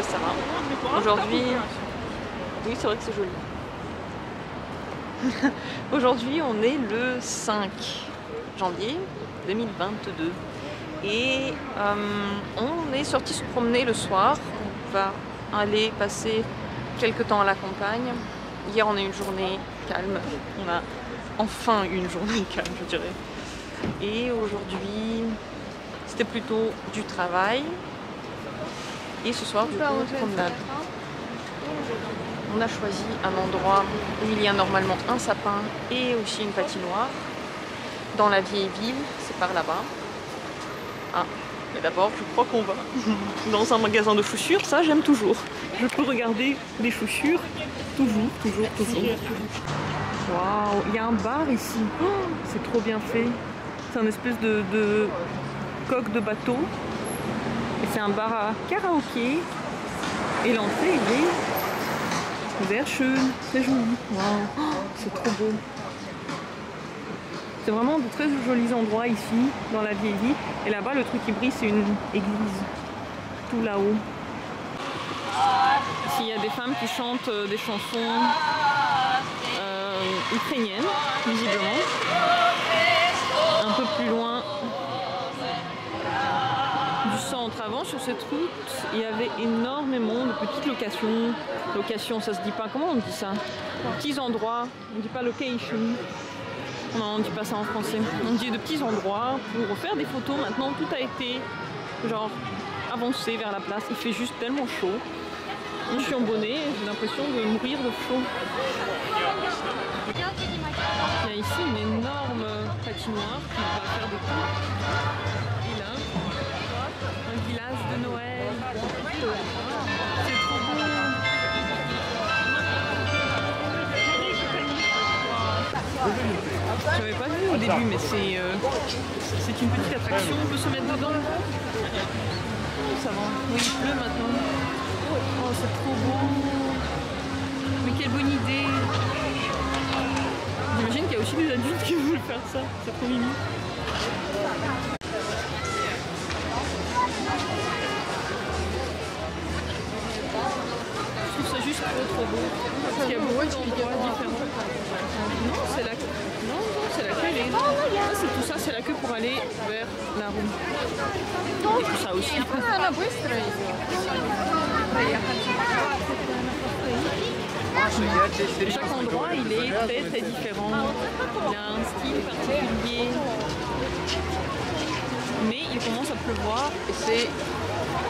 que ça va. Aujourd'hui, oui c'est vrai que c'est joli. Aujourd'hui on est le 5 janvier 2022 et on est sorti se promener le soir. On va aller passer quelques temps à la campagne. Hier on a eu une journée calme, on a enfin eu une journée calme je dirais. Et aujourd'hui c'était plutôt du travail et ce soir du coup promenade. On a choisi un endroit où il y a normalement un sapin et aussi une patinoire. Dans la vieille ville, c'est par là-bas. Ah, mais d'abord, je crois qu'on va dans un magasin de chaussures, ça j'aime toujours. Je peux regarder des chaussures, toujours. Waouh, il y a un bar ici, oh, c'est trop bien fait. C'est un espèce de coque de bateau. Et c'est un bar à karaoké. Et l'entrée, il est sehr schön, très joli. Wow, c'est trop beau. C'est vraiment de très jolis endroits ici, dans la vieille ville. Et là-bas, le truc qui brille, c'est une église, tout là-haut. Ici, il y a des femmes qui chantent des chansons ukrainiennes, visiblement. Un peu plus loin du centre. Avant, sur cette route, il y avait énormément de petites locations. Location, ça se dit pas. Comment on dit ça? Petits endroits. On dit pas location. Non, on dit pas ça en français. On dit de petits endroits pour faire des photos. Maintenant, tout a été genre avancé vers la place. Il fait juste tellement chaud. Je suis en bonnet et j'ai l'impression de mourir de chaud. Il y a ici une énorme patinoire qui va faire des coups. Et là, un village de Noël. C'est trop beau. J'avais pas vu au début, mais c'est une petite attraction. On peut se mettre dedans. Ça va. Oui, il pleut maintenant. Oh, c'est trop beau. Mais quelle bonne idée. J'imagine qu'il y a aussi des adultes qui veulent faire ça. C'est trop mignon. Je trouve ça juste trop beau. Parce qu'il y a beaucoup d'endroits différents. Non, c'est la queue. Non, c'est la queue. C'est tout ça, c'est la queue pour aller vers la roue. Et tout ça aussi. Chaque endroit, il est très différent. Il a un style particulier. Mais il commence à pleuvoir et c'est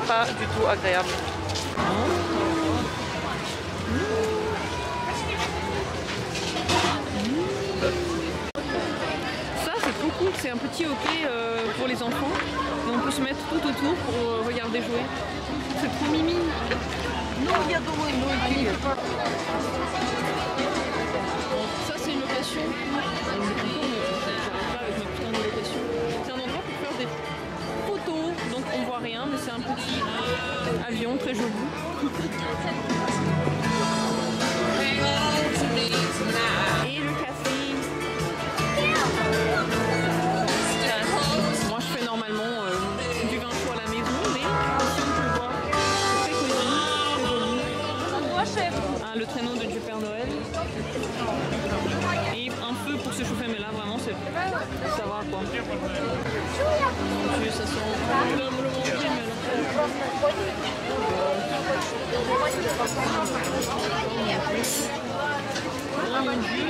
pas du tout agréable. Ça, c'est trop cool. C'est un petit hockey pour les enfants. Et on peut se mettre tout autour pour regarder jouer. C'est trop mimi. Non, il y a de l'eau. Ça, c'est une location. C'est un endroit pour faire des photos. Donc, on voit rien, mais c'est un petit avion très joli. Et le café. Moi, je fais normalement du vin chaud à la maison, mais ici, on peut le voir. C'est très cosy, très joli. Ah, le traîneau de Dieu Père Noël. Et un feu pour se chauffer, mais là, vraiment, ça va quoi. Mon Dieu, ça sent le manger, mais oh mon Dieu.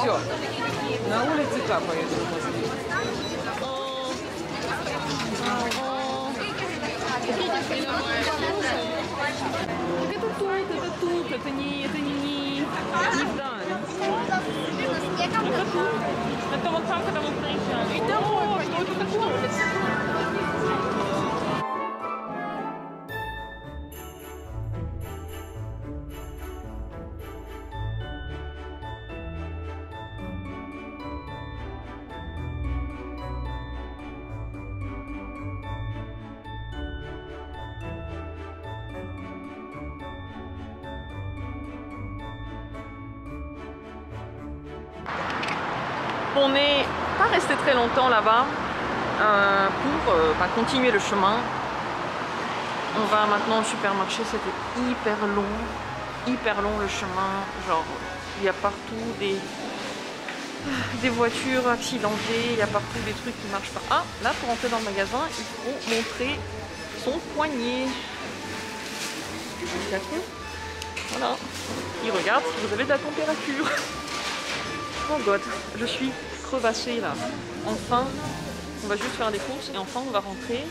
Все, на улице капает. Это тут, это не в Дании. Это вот так, это мы проезжали. О, что это такое? On n'est pas resté très longtemps là-bas pour continuer le chemin. On va maintenant au supermarché, c'était hyper long le chemin. Genre, il y a partout des voitures accidentées, il y a partout des trucs qui marchent pas. Ah, là pour entrer dans le magasin, il faut montrer son poignet. Voilà, il regarde si vous avez de la température. Oh god, je suis crevassée là. Enfin, on va juste faire des courses et enfin on va rentrer.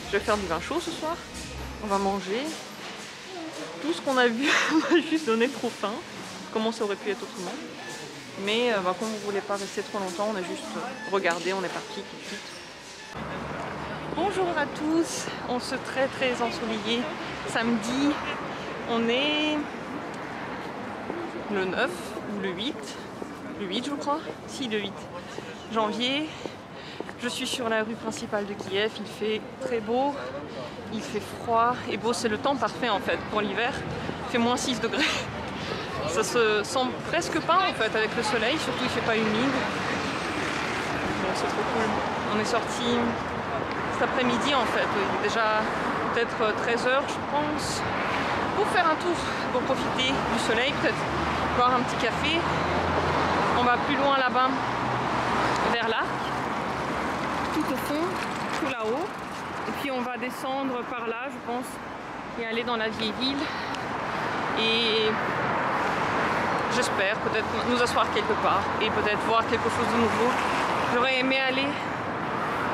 Je vais faire du vin chaud ce soir. On va manger. Tout ce qu'on a vu m'a juste donné trop faim. Comment ça aurait pu être autrement. Mais comme on ne voulait pas rester trop longtemps, on a juste regardé, on est parti tout de suite. Bonjour à tous, on se très ensoleillé samedi. On est le 9 ou le 8 je crois, si le 8 janvier. Je suis sur la rue principale de Kiev, il fait très beau, il fait froid et beau, c'est le temps parfait en fait pour l'hiver. Il fait moins 6 degrés. Ça se sent presque pas en fait avec le soleil, surtout il fait pas humide. Bon, c'est trop cool. On est sorti cet après-midi en fait, il est déjà peut-être 13h je pense, pour faire un tour, pour profiter du soleil, peut-être boire un petit café. On va plus loin là-bas, vers l'arc, tout au fond, tout là-haut. Et puis on va descendre par là, je pense, et aller dans la vieille ville. Et j'espère peut-être nous asseoir quelque part et peut-être voir quelque chose de nouveau. J'aurais aimé aller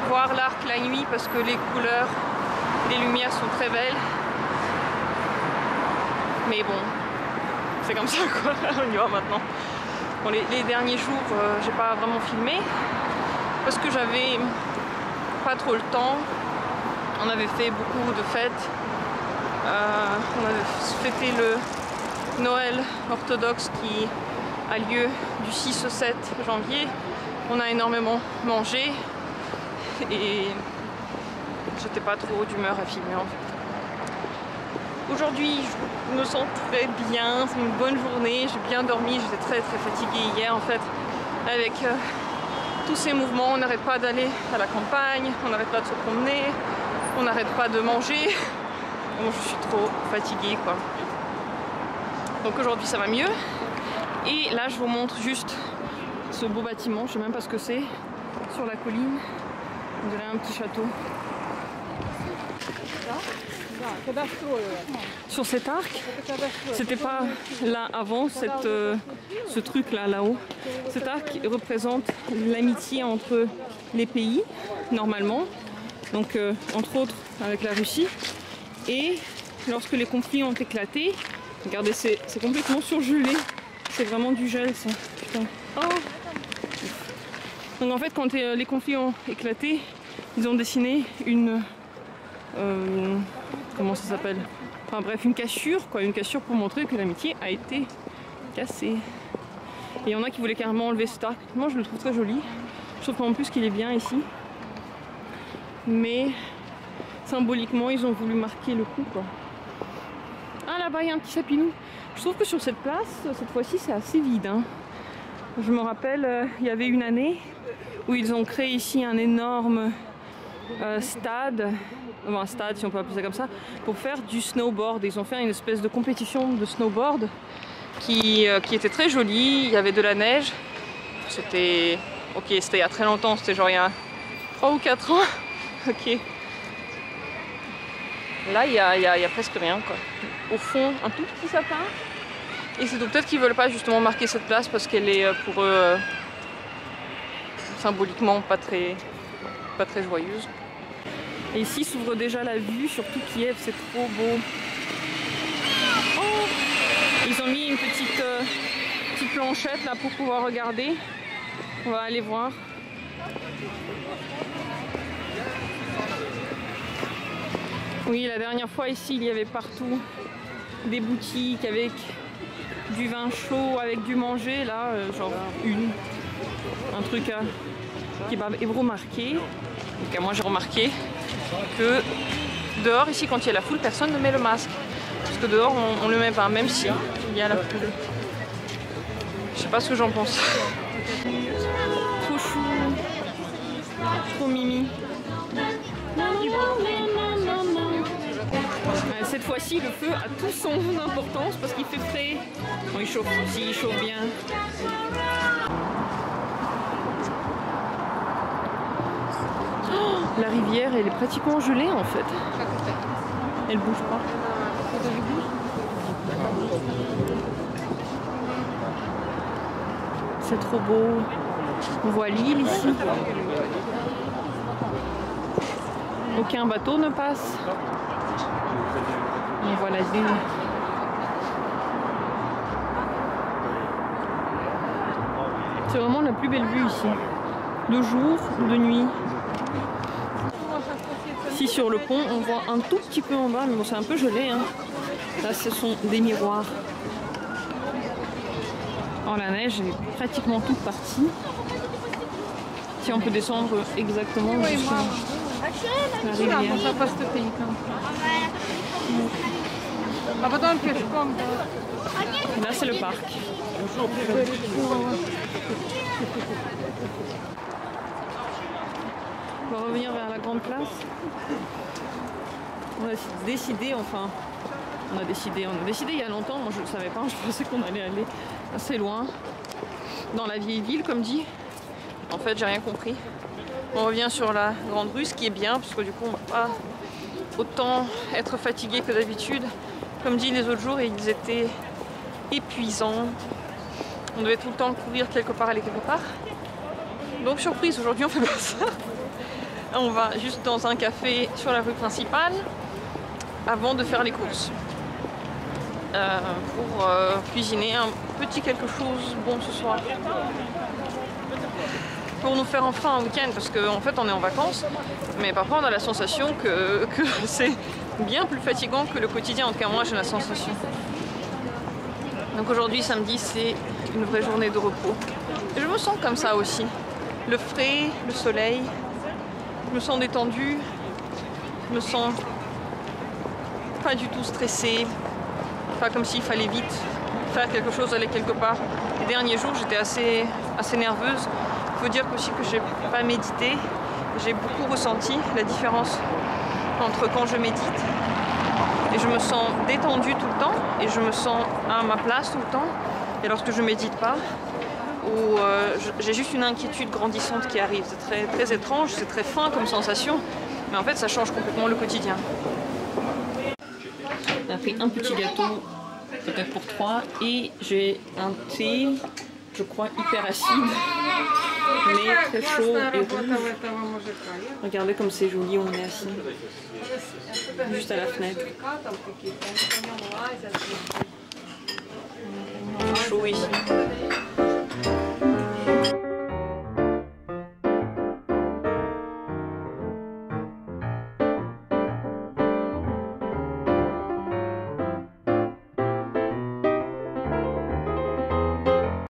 voir l'arc la nuit parce que les couleurs, les lumières sont très belles. Mais bon, c'est comme ça quoi, on y va maintenant. Bon, les derniers jours, j'ai pas vraiment filmé parce que j'avais pas trop le temps. On avait fait beaucoup de fêtes. On avait fêté le Noël orthodoxe qui a lieu du 6 au 7 janvier. On a énormément mangé et j'étais pas trop d'humeur à filmer en fait. Aujourd'hui, je me sens très bien, c'est une bonne journée, j'ai bien dormi, j'étais très fatiguée hier en fait. Avec tous ces mouvements, on n'arrête pas d'aller à la campagne, on n'arrête pas de se promener, on n'arrête pas de manger. Bon, je suis trop fatiguée quoi. Donc aujourd'hui ça va mieux. Et là je vous montre juste ce beau bâtiment, je sais même pas ce que c'est, sur la colline. On dirait un petit château. Sur cet arc, c'était pas là avant, ce truc là-haut. Cet arc représente l'amitié entre les pays, normalement, donc entre autres avec la Russie. Et lorsque les conflits ont éclaté, regardez, c'est complètement surgelé, c'est vraiment du gel ça. Putain. Oh. Donc en fait, quand les conflits ont éclaté, ils ont dessiné une comment ça s'appelle, enfin bref, une cassure quoi, une cassure pour montrer que l'amitié a été cassée. Et il y en a qui voulaient carrément enlever cet arc. Moi je le trouve très joli, je trouve en plus qu'il est bien ici, mais symboliquement ils ont voulu marquer le coup quoi. Ah là-bas il y a un petit sapinou. Je trouve que sur cette place, cette fois-ci c'est assez vide hein. Je me rappelle, il y avait une année où ils ont créé ici un énorme stade, enfin un stade si on peut appeler ça comme ça, pour faire du snowboard. Ils ont fait une espèce de compétition de snowboard qui était très jolie, il y avait de la neige. C'était ok, c'était il y a très longtemps, c'était genre il y a 3 ou 4 ans. Ok. Là il y a presque rien quoi. Au fond un tout petit sapin. Et c'est donc peut-être qu'ils veulent pas justement marquer cette place parce qu'elle est pour eux symboliquement pas très joyeuse. Et ici s'ouvre déjà la vue sur tout Kiev, c'est trop beau. Oh, ils ont mis une petite planchette là pour pouvoir regarder. On va aller voir. Oui, la dernière fois ici il y avait partout des boutiques avec du vin chaud, avec du manger. Là, genre un truc kebab hébreu marqué. Donc moi j'ai remarqué que dehors ici quand il y a la foule, personne ne met le masque. Parce que dehors on le met pas, même si il y a la foule. Je sais pas ce que j'en pense. Trop chou. Trop mimi. Cette fois-ci, le feu a toute son importance parce qu'il fait frais. Bon, il chauffe aussi, il chauffe bien. Oh, la rivière, elle est pratiquement gelée en fait. Elle bouge pas. C'est trop beau. On voit l'île ici. Aucun bateau ne passe. On voit la ville. C'est vraiment la plus belle vue ici. De jour ou de nuit. Ici sur le pont, on voit un tout petit peu en bas, mais bon, c'est un peu gelé. Hein. Là, ce sont des miroirs. Oh, la neige est pratiquement toute partie. Si on peut descendre exactement jusqu'à la rivière. Là, c'est le parc. On va revenir vers la grande place. On a décidé il y a longtemps, moi je ne le savais pas, je pensais qu'on allait aller assez loin. Dans la vieille ville, comme dit. En fait, j'ai rien compris. On revient sur la grande rue, ce qui est bien, parce que du coup, on va pas autant être fatigué que d'habitude. Comme dit les autres jours, ils étaient épuisants. On devait tout le temps courir quelque part, aller quelque part. Donc surprise, aujourd'hui on fait pas ça. On va juste dans un café sur la rue principale avant de faire les courses. Pour cuisiner un petit quelque chose bon ce soir. Pour nous faire enfin un week-end, parce qu'en fait on est en vacances, mais parfois on a la sensation que c'est bien plus fatigant que le quotidien, en tout cas moi j'ai la sensation. Donc aujourd'hui samedi c'est une vraie journée de repos. Et je me sens comme ça aussi. Le frais, le soleil, je me sens détendue, je me sens pas du tout stressée, pas comme s'il fallait vite faire quelque chose, aller quelque part. Les derniers jours j'étais assez nerveuse. Il faut dire aussi que j'ai pas médité, j'ai beaucoup ressenti la différence entre quand je médite et je me sens détendue tout le temps et je me sens à ma place tout le temps, et lorsque je médite pas, où j'ai juste une inquiétude grandissante qui arrive. C'est très, très étrange, c'est très fin comme sensation, mais en fait ça change complètement le quotidien. On a pris un petit gâteau, peut-être pour 3, et j'ai un thé, je crois hyper acide, mais très chaud et rouge. Regardez comme c'est joli, on est assis juste à la fenêtre. C'est chaud ici.